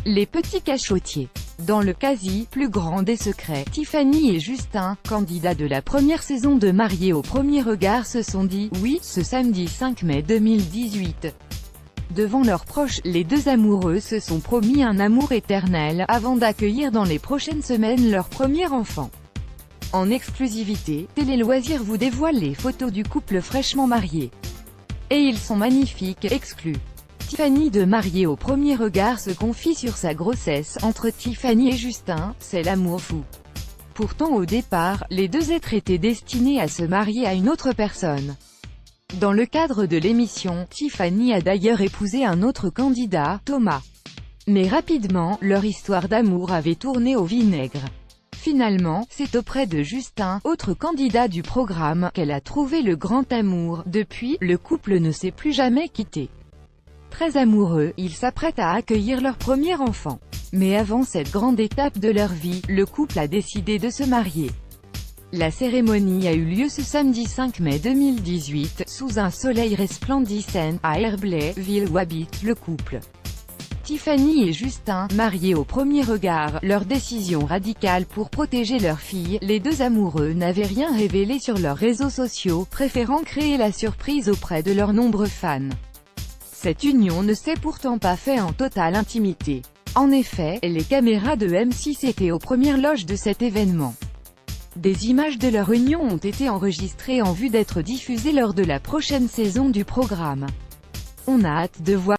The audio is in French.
Les petits cachotiers. Dans le quasi plus grand des secrets, Tiffany et Justin, candidats de la première saison de Mariés au premier regard, se sont dit « oui » ce samedi 5 mai 2018. Devant leurs proches, les deux amoureux se sont promis un amour éternel, avant d'accueillir dans les prochaines semaines leur premier enfant. En exclusivité, Télé Loisirs vous dévoile les photos du couple fraîchement marié. Et ils sont magnifiques, exclu. Tiffany de Mariés au premier regard se confie sur sa grossesse. Entre Tiffany et Justin, c'est l'amour fou. Pourtant au départ, les deux êtres étaient destinés à se marier à une autre personne. Dans le cadre de l'émission, Tiffany a d'ailleurs épousé un autre candidat, Thomas. Mais rapidement, leur histoire d'amour avait tourné au vinaigre. Finalement, c'est auprès de Justin, autre candidat du programme, qu'elle a trouvé le grand amour. Depuis, le couple ne s'est plus jamais quitté. Très amoureux, ils s'apprêtent à accueillir leur premier enfant. Mais avant cette grande étape de leur vie, le couple a décidé de se marier. La cérémonie a eu lieu ce samedi 5 mai 2018, sous un soleil resplendissant, à Herblay, ville où habite le couple. Tiffany et Justin, mariés au premier regard, leur décision radicale pour protéger leur fille, les deux amoureux n'avaient rien révélé sur leurs réseaux sociaux, préférant créer la surprise auprès de leurs nombreux fans. Cette union ne s'est pourtant pas faite en totale intimité. En effet, les caméras de M6 étaient aux premières loges de cet événement. Des images de leur union ont été enregistrées en vue d'être diffusées lors de la prochaine saison du programme. On a hâte de voir